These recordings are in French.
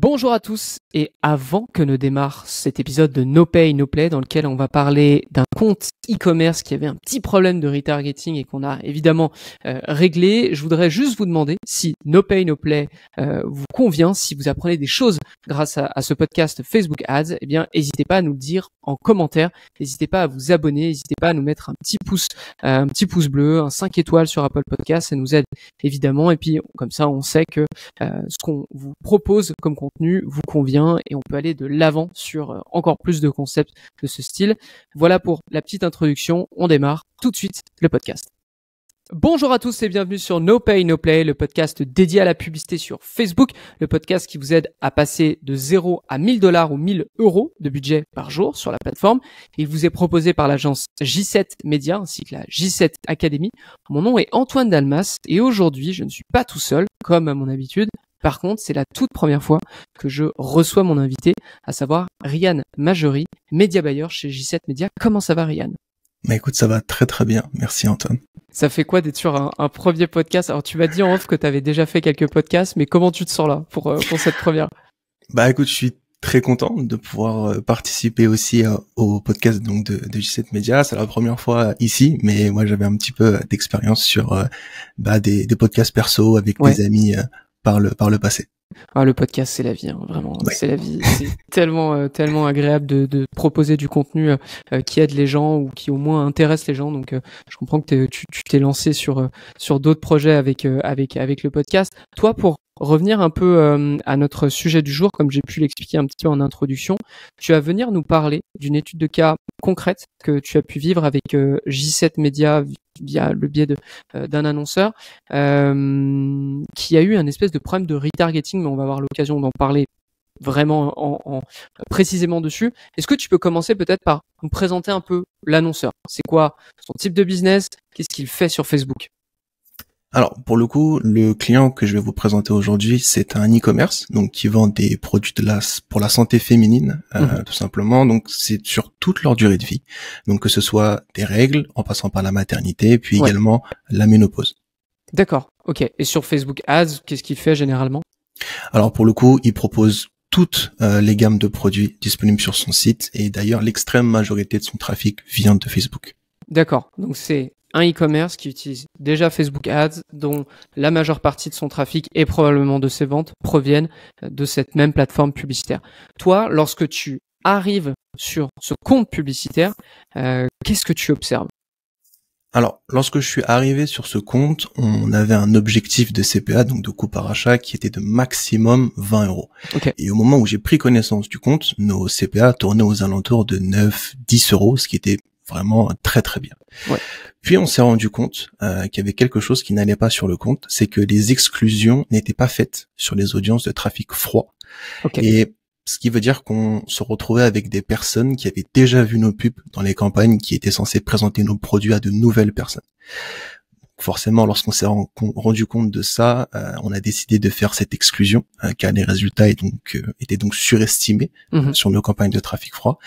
Bonjour à tous, et avant que ne démarre cet épisode de No Pay No Play dans lequel on va parler d'un compte e-commerce qui avait un petit problème de retargeting et qu'on a évidemment réglé, je voudrais juste vous demander si No Pay No Play vous convient, si vous apprenez des choses grâce à ce podcast Facebook Ads, eh bien n'hésitez pas à nous le dire en commentaire, n'hésitez pas à vous abonner, n'hésitez pas à nous mettre un petit pouce bleu, un 5 étoiles sur Apple Podcast, ça nous aide évidemment, et puis comme ça on sait que ce qu'on vous propose comme contenu vous convient et on peut aller de l'avant sur encore plus de concepts de ce style. Voilà pour la petite introduction, on démarre tout de suite le podcast. Bonjour à tous et bienvenue sur No Pay No Play, le podcast dédié à la publicité sur Facebook, le podcast qui vous aide à passer de 0 à 1000 $ ou 1000 € de budget par jour sur la plateforme. Il vous est proposé par l'agence J7 Media ainsi que la J7 Academy. Mon nom est Antoine Dalmas et aujourd'hui je ne suis pas tout seul comme à mon habitude. Par contre, c'est la toute première fois que je reçois mon invité, à savoir Ryan Majory, média buyer chez J7 Media. Comment ça va, Ryan ? Bah écoute, ça va très très bien. Merci Antoine. Ça fait quoi d'être sur un premier podcast ? Alors tu m'as dit en off que tu avais déjà fait quelques podcasts, mais comment tu te sens là pour cette première ? Bah écoute, je suis très content de pouvoir participer aussi au podcast donc de J7 Media. C'est la première fois ici, mais moi j'avais un petit peu d'expérience sur des podcasts perso avec des amis par le passé. Ah, le podcast, c'est la vie, hein, vraiment. Ouais. C'est la vie. C'est tellement agréable de proposer du contenu qui aide les gens ou qui au moins intéresse les gens. Donc, je comprends que tu t'es lancé sur d'autres projets avec le podcast. Toi, pour revenir un peu à notre sujet du jour, comme j'ai pu l'expliquer un petit peu en introduction, tu vas venir nous parler d'une étude de cas concrète que tu as pu vivre avec J7 Media via le biais d'un annonceur qui a eu un espèce de problème de retargeting, mais on va avoir l'occasion d'en parler vraiment en précisément dessus. Est-ce que tu peux commencer peut-être par nous présenter un peu l'annonceur ? C'est quoi son type de business ? Qu'est-ce qu'il fait sur Facebook ? Alors, pour le coup, le client que je vais vous présenter aujourd'hui, c'est un e-commerce, donc qui vend des produits pour la santé féminine, tout simplement. Donc, c'est sur toute leur durée de vie. Donc, que ce soit des règles, en passant par la maternité, puis également la ménopause. D'accord, ok. Et sur Facebook Ads, qu'est-ce qu'il fait généralement ? Alors, pour le coup, il propose toutes les gammes de produits disponibles sur son site, et d'ailleurs, l'extrême majorité de son trafic vient de Facebook. D'accord, donc c'est un e-commerce qui utilise déjà Facebook Ads, dont la majeure partie de son trafic et probablement de ses ventes proviennent de cette même plateforme publicitaire. Toi, lorsque tu arrives sur ce compte publicitaire, qu'est-ce que tu observes ? Alors, lorsque je suis arrivé sur ce compte, on avait un objectif de CPA, donc de coût par achat, qui était de maximum 20 €. Okay. Et au moment où j'ai pris connaissance du compte, nos CPA tournaient aux alentours de 9-10 €, ce qui était vraiment très très bien. Ouais. Puis on s'est rendu compte qu'il y avait quelque chose qui n'allait pas sur le compte, c'est que les exclusions n'étaient pas faites sur les audiences de trafic froid. Okay. Et ce qui veut dire qu'on se retrouvait avec des personnes qui avaient déjà vu nos pubs dans les campagnes qui étaient censées présenter nos produits à de nouvelles personnes. Forcément, lorsqu'on s'est rendu compte de ça, on a décidé de faire cette exclusion, car les résultats étaient donc surestimés sur nos campagnes de trafic froid.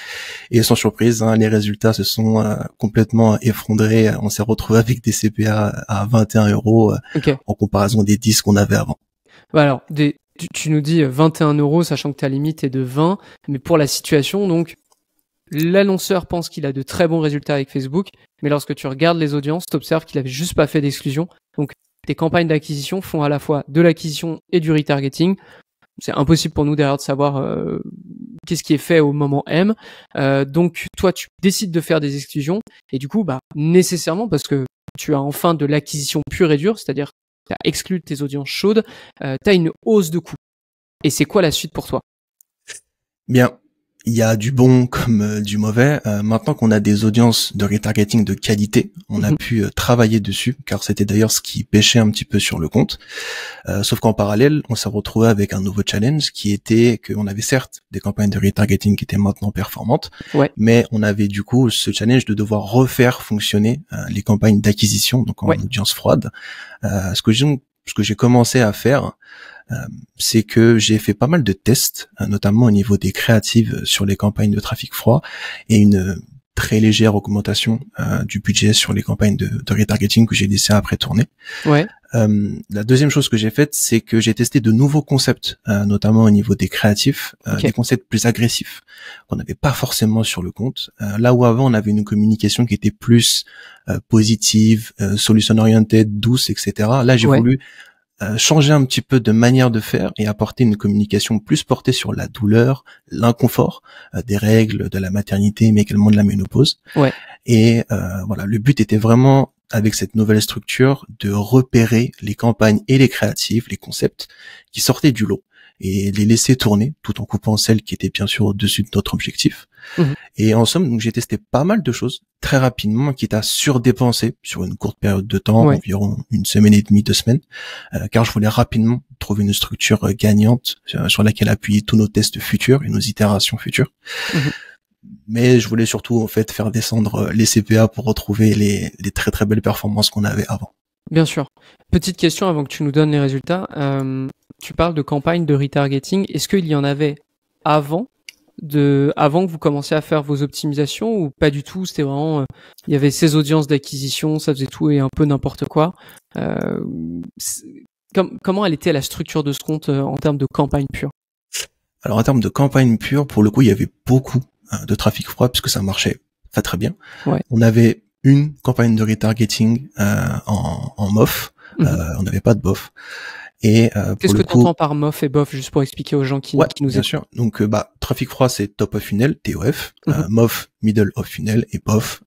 Et sans surprise, les résultats se sont complètement effondrés. On s'est retrouvé avec des CPA à 21 € en comparaison des 10 qu'on avait avant. Alors, tu nous dis 21 €, sachant que ta limite est de 20, mais pour la situation, donc, l'annonceur pense qu'il a de très bons résultats avec Facebook, mais lorsque tu regardes les audiences, tu observes qu'il avait juste pas fait d'exclusion. Donc, tes campagnes d'acquisition font à la fois de l'acquisition et du retargeting. C'est impossible pour nous derrière de savoir qu'est-ce qui est fait au moment M. Donc, toi, tu décides de faire des exclusions et du coup, nécessairement, parce que tu as enfin de l'acquisition pure et dure, c'est-à-dire tu as exclu tes audiences chaudes, tu as une hausse de coût. Et c'est quoi la suite pour toi ? Bien. Il y a du bon comme du mauvais. Maintenant qu'on a des audiences de retargeting de qualité, on a pu travailler dessus, car c'était d'ailleurs ce qui pêchait un petit peu sur le compte. Sauf qu'en parallèle, on s'est retrouvé avec un nouveau challenge qui était qu'on avait certes des campagnes de retargeting qui étaient maintenant performantes, mais on avait du coup ce challenge de devoir refaire fonctionner les campagnes d'acquisition, donc en audience froide. Ce que j'ai commencé à faire, c'est que j'ai fait pas mal de tests, notamment au niveau des créatives sur les campagnes de trafic froid, et une très légère augmentation du budget sur les campagnes de retargeting que j'ai laissé après tourner. Ouais. La deuxième chose que j'ai faite, c'est que j'ai testé de nouveaux concepts, notamment au niveau des créatifs, des concepts plus agressifs qu'on n'avait pas forcément sur le compte. Là où avant on avait une communication qui était plus positive, solution oriented, douce, etc. Là j'ai voulu changer un petit peu de manière de faire et apporter une communication plus portée sur la douleur, l'inconfort des règles, de la maternité, mais également de la ménopause. Ouais. Et voilà, le but était vraiment, avec cette nouvelle structure, de repérer les campagnes et les créatifs, les concepts qui sortaient du lot et les laisser tourner tout en coupant celles qui étaient bien sûr au-dessus de notre objectif. Et en somme, donc j'ai testé pas mal de choses très rapidement, quitte à surdépenser sur une courte période de temps, environ une semaine et demie, 2 semaines, car je voulais rapidement trouver une structure gagnante sur laquelle appuyer tous nos tests futurs et nos itérations futures. Mais je voulais surtout en fait faire descendre les CPA pour retrouver les très très belles performances qu'on avait avant. Bien sûr. Petite question avant que tu nous donnes les résultats. Tu parles de campagne de retargeting. Est-ce qu'il y en avait avant que vous commenciez à faire vos optimisations ou pas du tout? C'était vraiment, il y avait ces audiences d'acquisition, ça faisait tout et un peu n'importe quoi. Comment elle était la structure de ce compte en termes de campagne pure? Alors en termes de campagne pure, pour le coup, il y avait beaucoup de trafic froid puisque ça marchait très très bien. Ouais. On avait une campagne de retargeting en MOF, on n'avait pas de BOF. Et qu'est-ce que tu entends par MOF et BOF, juste pour expliquer aux gens qui nous écoutent? Bien sûr. Donc trafic froid, c'est top of funnel, TOF, MOF, middle of funnel, et BOF,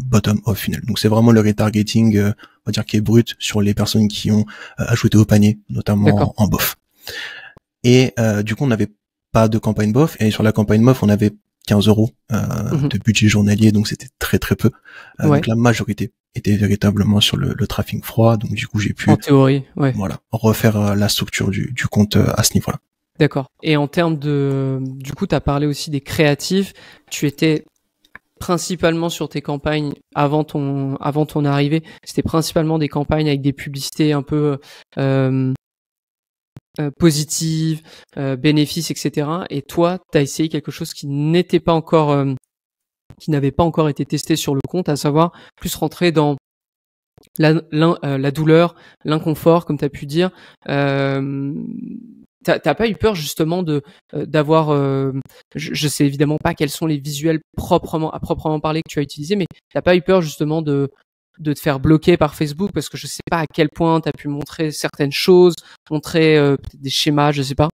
bottom of funnel. Donc c'est vraiment le retargeting, on va dire, qui est brut sur les personnes qui ont ajouté au panier, notamment en BOF. Et du coup, on n'avait pas de campagne BOF, et sur la campagne MOF, on avait 15 € de budget journalier, donc c'était très très peu. Donc la majorité était véritablement sur le trafic froid, donc du coup j'ai pu, en théorie, refaire la structure du compte à ce niveau-là. D'accord. Et en termes du coup, tu as parlé aussi des créatifs. Tu étais principalement sur tes campagnes avant ton arrivée. C'était principalement des campagnes avec des publicités un peu positives, bénéfices, etc. Et toi, tu as essayé quelque chose qui n'était pas encore qui n'avait pas encore été testé sur le compte, à savoir plus rentrer dans la douleur, l'inconfort, comme tu as pu dire. T'as pas eu peur justement d'avoir je sais évidemment pas quels sont les visuels à proprement parler que tu as utilisés, mais t'as pas eu peur justement de te faire bloquer par Facebook, parce que je sais pas à quel point t'as pu montrer certaines choses, montrer peut-être des schémas, je sais pas.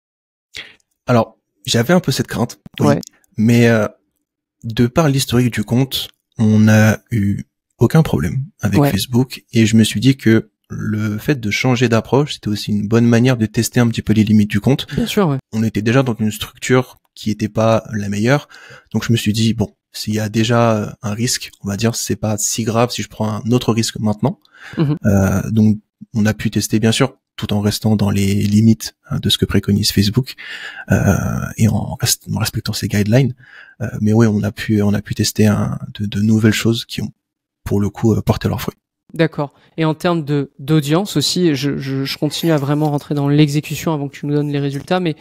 Alors j'avais un peu cette crainte, mais de par l'historique du compte, on n'a eu aucun problème avec Facebook, et je me suis dit que le fait de changer d'approche, c'était aussi une bonne manière de tester un petit peu les limites du compte. Bien sûr, On était déjà dans une structure qui était pas la meilleure, donc je me suis dit, bon, s'il y a déjà un risque, on va dire, c'est pas si grave si je prends un autre risque maintenant. Donc on a pu tester, bien sûr, tout en restant dans les limites de ce que préconise Facebook, et en respectant ses guidelines. Mais oui, on a pu tester de nouvelles choses qui ont, pour le coup, porté leurs fruits. D'accord. Et en termes d'audience aussi, je continue à vraiment rentrer dans l'exécution avant que tu nous donnes les résultats, mais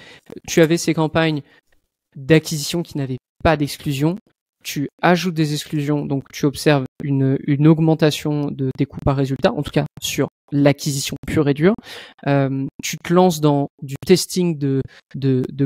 tu avais ces campagnes d'acquisition qui n'avaient pas d'exclusion. Tu ajoutes des exclusions, donc tu observes une augmentation des coûts par résultat, en tout cas sur l'acquisition pure et dure. Tu te lances dans du testing de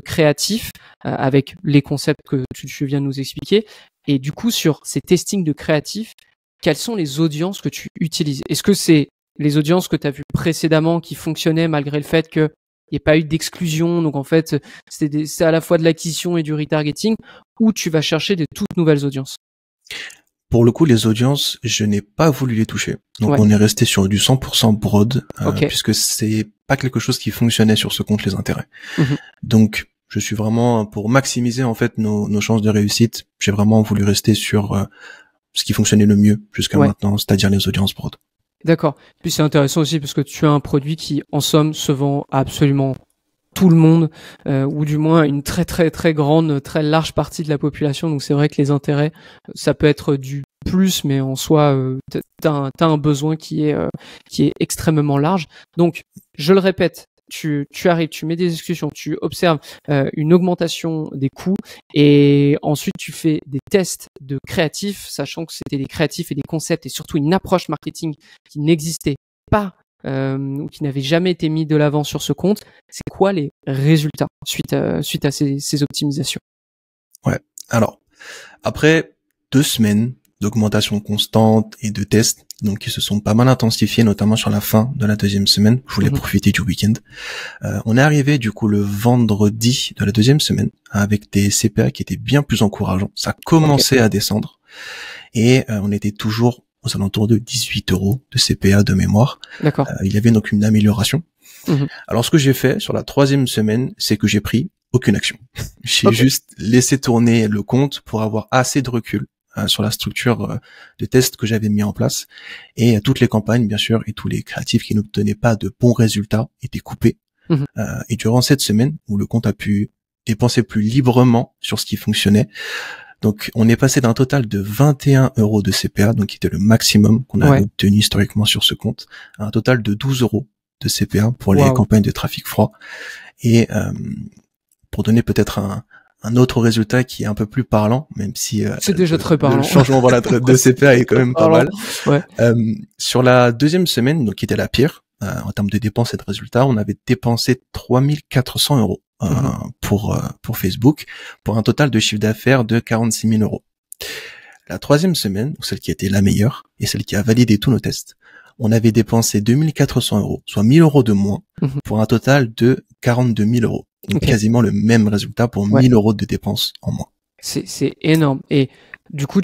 créatifs avec les concepts que tu viens de nous expliquer. Et du coup, sur ces testings de créatifs, quelles sont les audiences que tu utilises? Est-ce que c'est les audiences que tu as vues précédemment qui fonctionnaient malgré le fait qu'il n'y ait pas eu d'exclusion, donc en fait c'est à la fois de l'acquisition et du retargeting, ou tu vas chercher des toutes nouvelles audiences? Pour le coup, les audiences, je n'ai pas voulu les toucher. Donc on est resté sur du 100% broad, puisque c'est pas quelque chose qui fonctionnait sur ce compte, les intérêts. Donc je suis vraiment, pour maximiser en fait nos chances de réussite, j'ai vraiment voulu rester sur ce qui fonctionnait le mieux jusqu'à maintenant, c'est-à-dire les audiences broad. D'accord. Puis c'est intéressant aussi parce que tu as un produit qui, en somme, se vend à absolument tout le monde, ou du moins une très très très grande, très large partie de la population. Donc c'est vrai que les intérêts, ça peut être du plus, mais en soi, t'as un besoin qui est extrêmement large. Donc, je le répète, tu arrives, tu mets des discussions, tu observes une augmentation des coûts et ensuite tu fais des tests de créatifs, sachant que c'était des créatifs et des concepts et surtout une approche marketing qui n'existait pas ou qui n'avait jamais été mis de l'avant sur ce compte. C'est quoi les résultats suite à ces optimisations? Ouais. Alors, après 2 semaines d'augmentation constante et de tests, donc qui se sont pas mal intensifiés, notamment sur la fin de la 2e semaine. Je voulais profiter du week-end. On est arrivé du coup le vendredi de la 2e semaine avec des CPA qui étaient bien plus encourageants. Ça commençait à descendre et on était toujours aux alentours de 18 € de CPA de mémoire. D'accord. Il y avait donc une amélioration. Alors ce que j'ai fait sur la 3e semaine, c'est que j'ai pris aucune action. J'ai juste laissé tourner le compte pour avoir assez de recul sur la structure de test que j'avais mis en place, et toutes les campagnes bien sûr et tous les créatifs qui n'obtenaient pas de bons résultats étaient coupés. Et durant cette semaine où le compte a pu dépenser plus librement sur ce qui fonctionnait, donc on est passé d'un total de 21 € de CPA, donc qui était le maximum qu'on avait obtenu historiquement sur ce compte, à un total de 12 € de CPA pour les campagnes de trafic froid. Et pour donner peut-être un autre résultat qui est un peu plus parlant, même si c'est déjà très parlant. Le changement de CPA est quand même pas mal. Ouais. Sur la 2e semaine, donc qui était la pire en termes de dépenses et de résultats, on avait dépensé 3 400 € pour Facebook, pour un total de chiffre d'affaires de 46 000 €. La 3e semaine, celle qui était la meilleure et celle qui a validé tous nos tests, on avait dépensé 2 400 €, soit 1 000 € de moins, pour un total de 42 000 €. Donc quasiment le même résultat pour 1 000 € de dépenses en moins. C'est énorme. Et du coup,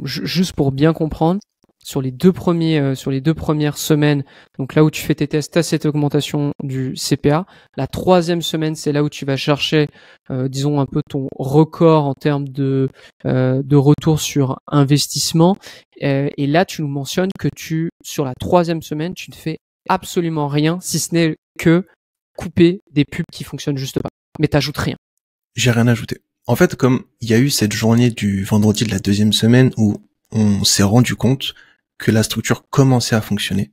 juste pour bien comprendre, sur les deux premières semaines, donc là où tu fais tes tests, t'as cette augmentation du CPA. La 3e semaine, c'est là où tu vas chercher, disons un peu ton record en termes de retour sur investissement. Et là, tu nous mentionnes que sur la 3e semaine, tu ne fais absolument rien, si ce n'est que couper des pubs qui fonctionnent juste pas. Mais t'ajoutes rien. J'ai rien ajouté. En fait, comme il y a eu cette journée du vendredi de la 2e semaine où on s'est rendu compte que la structure commençait à fonctionner,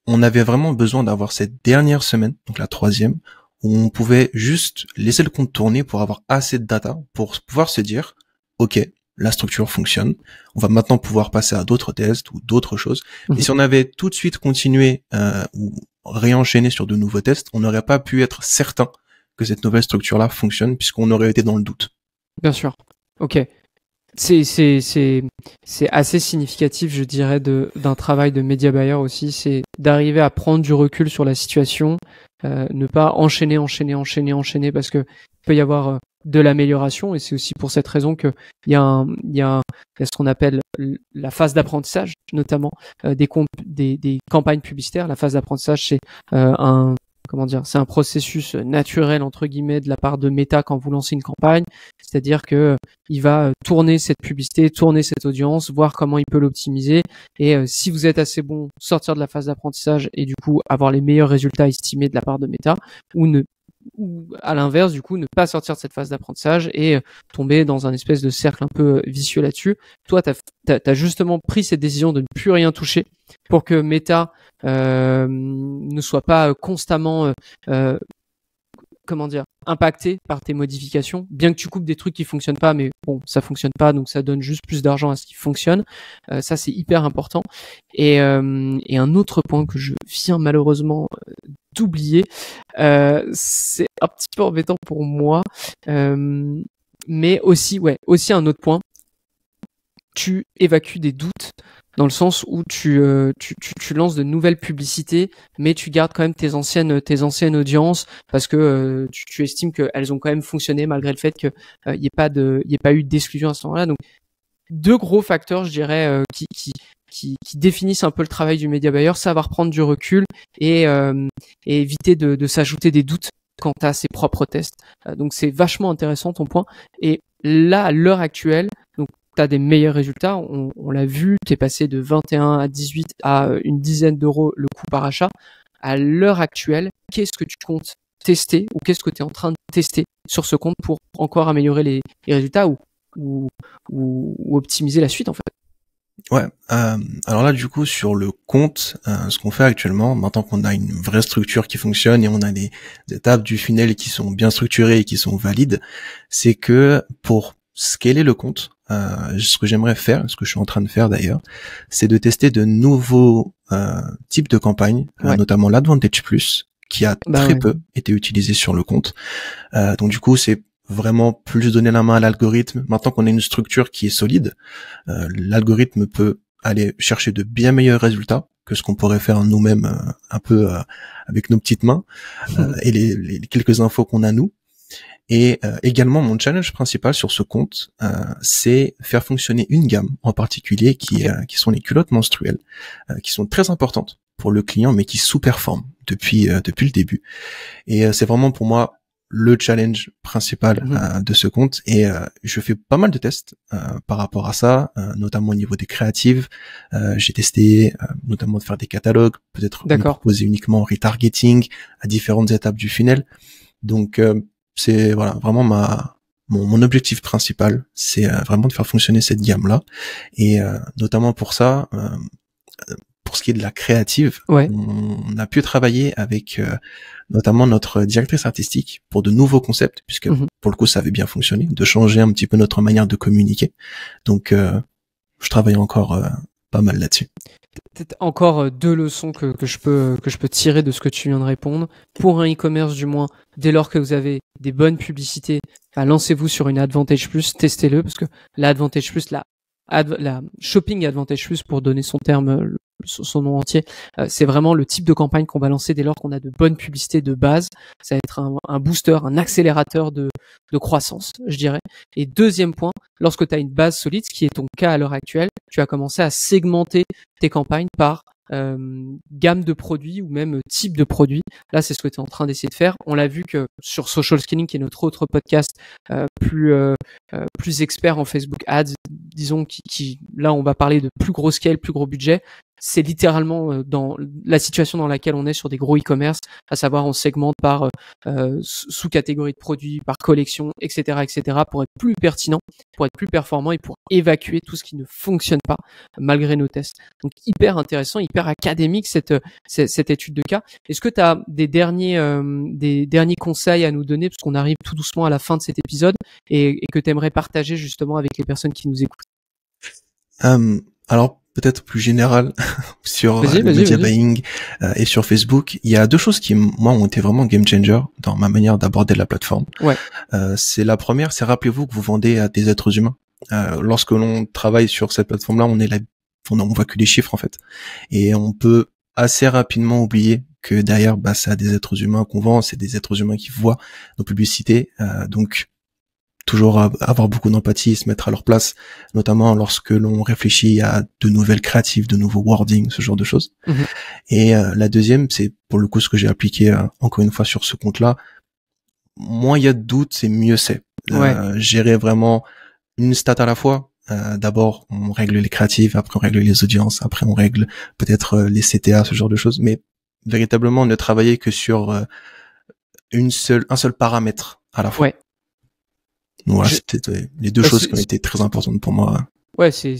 on avait vraiment besoin d'avoir cette dernière semaine, donc la 3e, où on pouvait juste laisser le compte tourner pour avoir assez de data pour pouvoir se dire, ok, la structure fonctionne, on va maintenant pouvoir passer à d'autres tests ou d'autres choses. Et si on avait tout de suite continué ou réenchaîné sur de nouveaux tests, on n'aurait pas pu être certain que cette nouvelle structure-là fonctionne, puisqu'on aurait été dans le doute. Bien sûr. Ok. C'est assez significatif, je dirais, d'un travail de media buyer aussi, c'est d'arriver à prendre du recul sur la situation, ne pas enchaîner parce que il peut y avoir de l'amélioration, et c'est aussi pour cette raison que il y a ce qu'on appelle la phase d'apprentissage, notamment des campagnes publicitaires. La phase d'apprentissage, c'est c'est un processus naturel entre guillemets de la part de Meta quand vous lancez une campagne, c'est-à-dire que il va tourner cette publicité, tourner cette audience, voir comment il peut l'optimiser, et si vous êtes assez bon, sortir de la phase d'apprentissage et du coup avoir les meilleurs résultats estimés de la part de Meta, ou à l'inverse du coup ne pas sortir de cette phase d'apprentissage et tomber dans un espèce de cercle un peu vicieux là-dessus. Toi, t'as justement pris cette décision de ne plus rien toucher pour que Meta ne soit pas constamment impacté par tes modifications, bien que tu coupes des trucs qui fonctionnent pas, mais bon, ça fonctionne pas, donc ça donne juste plus d'argent à ce qui fonctionne. Ça, c'est hyper important. Et un autre point que je viens malheureusement d'oublier, c'est un petit peu embêtant pour moi, mais aussi un autre point, tu évacues des doutes, dans le sens où tu lances de nouvelles publicités, mais tu gardes quand même tes anciennes audiences, parce que tu estimes qu'elles ont quand même fonctionné malgré le fait que y ait pas eu d'exclusion à ce moment-là. Donc 2 gros facteurs, je dirais, qui définissent un peu le travail du media buyer: savoir prendre du recul et éviter de s'ajouter des doutes quant à ses propres tests. Donc c'est vachement intéressant ton point. Et là, à l'heure actuelle, donc t'as des meilleurs résultats, on l'a vu, t'es passé de 21 à 18 à une dizaine d'euros le coût par achat. À l'heure actuelle, qu'est-ce que tu comptes tester, ou qu'est-ce que tu es en train de tester sur ce compte pour encore améliorer les résultats ou optimiser la suite en fait? Ouais. Alors là, du coup, sur le compte, ce qu'on fait actuellement, maintenant qu'on a une vraie structure qui fonctionne et on a des étapes du funnel qui sont bien structurées et qui sont valides, c'est que pour scaler le compte, ce que j'aimerais faire, ce que je suis en train de faire d'ailleurs, c'est de tester de nouveaux types de campagnes, notamment l'Advantage Plus, qui a très peu été utilisé sur le compte. Donc du coup, c'est vraiment plus donner la main à l'algorithme. Maintenant qu'on a une structure qui est solide, l'algorithme peut aller chercher de bien meilleurs résultats que ce qu'on pourrait faire nous-mêmes un peu avec nos petites mains et les quelques infos qu'on a nous. Et également, mon challenge principal sur ce compte, c'est faire fonctionner une gamme en particulier qui sont les culottes menstruelles, qui sont très importantes pour le client, mais qui sous-performent depuis le début. Et c'est vraiment pour moi le challenge principal de ce compte. Et je fais pas mal de tests par rapport à ça, notamment au niveau des créatives. J'ai testé notamment de faire des catalogues, peut-être proposer uniquement retargeting à différentes étapes du funnel. Donc c'est voilà vraiment mon objectif principal, c'est vraiment de faire fonctionner cette gamme là. Et notamment pour ça, pour ce qui est de la créative, on a pu travailler avec notamment notre directrice artistique pour de nouveaux concepts, puisque pour le coup ça avait bien fonctionné, de changer un petit peu notre manière de communiquer. Donc je travaille encore pas mal là-dessus. Peut-être encore deux leçons que je peux tirer de ce que tu viens de répondre. Pour un e-commerce du moins, dès lors que vous avez des bonnes publicités, lancez-vous sur une Advantage Plus, testez-le, parce que la Advantage Plus, la Shopping Advantage Plus, pour donner son terme, son nom entier, c'est vraiment le type de campagne qu'on va lancer dès lors qu'on a de bonnes publicités de base. Ça va être un booster, un accélérateur de croissance, je dirais. Et deuxième point, lorsque tu as une base solide, ce qui est ton cas à l'heure actuelle, tu as commencé à segmenter tes campagnes par gamme de produits ou même type de produits. Là, c'est ce que tu es en train d'essayer de faire. On l'a vu que sur Social Scaling, qui est notre autre podcast plus expert en Facebook Ads, disons, qui là, on va parler de plus gros scale, plus gros budget. C'est littéralement dans la situation dans laquelle on est sur des gros e-commerce, à savoir on segmente par sous-catégorie de produits, par collection, etc., pour être plus pertinent, pour être plus performant et pour évacuer tout ce qui ne fonctionne pas malgré nos tests. Donc hyper intéressant, hyper académique cette étude de cas. Est-ce que tu as des derniers conseils à nous donner, parce qu'on arrive tout doucement à la fin de cet épisode, et que tu aimerais partager justement avec les personnes qui nous écoutent? Alors peut-être plus général sur le media buying et sur Facebook, il y a deux choses qui moi ont été vraiment game changer dans ma manière d'aborder la plateforme. C'est la première, c'est rappelez-vous que vous vendez à des êtres humains. Lorsque l'on travaille sur cette plateforme-là, on voit que les chiffres en fait, et on peut assez rapidement oublier que derrière, c'est à des êtres humains qu'on vend, c'est des êtres humains qui voient nos publicités, donc toujours avoir beaucoup d'empathie et se mettre à leur place, notamment lorsque l'on réfléchit à de nouvelles créatives, de nouveaux wordings, ce genre de choses. Et la deuxième, c'est pour le coup ce que j'ai appliqué encore une fois sur ce compte-là. Moins il y a de doutes, c'est mieux c'est. Gérer vraiment une stat à la fois. D'abord, on règle les créatives, après on règle les audiences, après on règle peut-être les CTA, ce genre de choses. Mais véritablement, ne travailler que sur un seul paramètre à la fois. Voilà, c'était les deux choses qui ont été très importantes pour moi. Ouais, c'est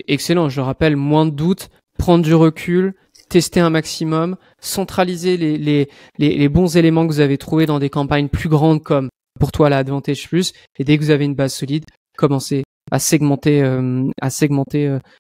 excellent. Je rappelle, moins de doutes, prendre du recul, tester un maximum, centraliser les bons éléments que vous avez trouvés dans des campagnes plus grandes comme pour toi la Advantage Plus. Et dès que vous avez une base solide, commencez à segmenter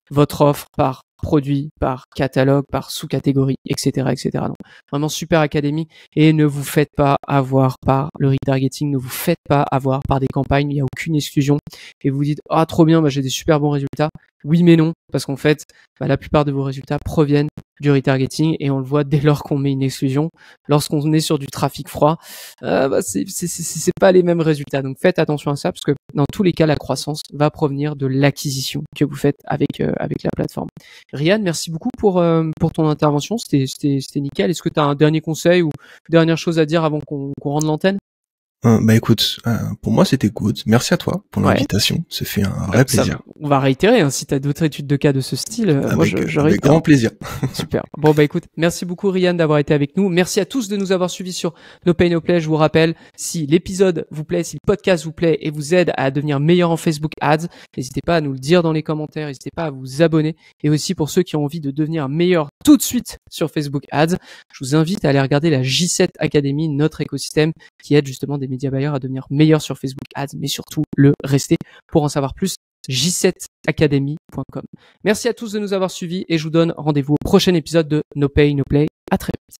votre offre par produit, par catalogue, par sous-catégorie, etc., etc. Donc, vraiment super académique. Et ne vous faites pas avoir par le retargeting, ne vous faites pas avoir par des campagnes, il n'y a aucune exclusion. Et vous dites, ah, trop bien, j'ai des super bons résultats. Oui, mais non, parce qu'en fait, la plupart de vos résultats proviennent du retargeting et on le voit dès lors qu'on met une exclusion. Lorsqu'on est sur du trafic froid, c'est pas les mêmes résultats. Donc faites attention à ça, parce que dans tous les cas, la croissance va provenir de l'acquisition que vous faites avec la plateforme. Ryan, merci beaucoup pour ton intervention. C'était nickel. Est-ce que tu as un dernier conseil ou dernière chose à dire avant qu'on rende l'antenne? Bah écoute, pour moi c'était good. Merci à toi pour Ouais. l'invitation. Ça fait un vrai plaisir. On va réitérer, hein, si tu as d'autres études de cas de ce style, moi je Avec réitère. grand plaisir. Super. Bon bah écoute, merci beaucoup Ryan d'avoir été avec nous. Merci à tous de nous avoir suivis sur No Pay No Play. Je vous rappelle, si l'épisode vous plaît, si le podcast vous plaît et vous aide à devenir meilleur en Facebook Ads, n'hésitez pas à nous le dire dans les commentaires, n'hésitez pas à vous abonner. Et aussi pour ceux qui ont envie de devenir meilleur tout de suite sur Facebook Ads, je vous invite à aller regarder la J7 Academy, notre écosystème qui aide justement des médias buyers à devenir meilleurs sur Facebook Ads, mais surtout le rester. Pour en savoir plus, j7academy.com. Merci à tous de nous avoir suivis et je vous donne rendez-vous au prochain épisode de No Pay No Play. À très vite.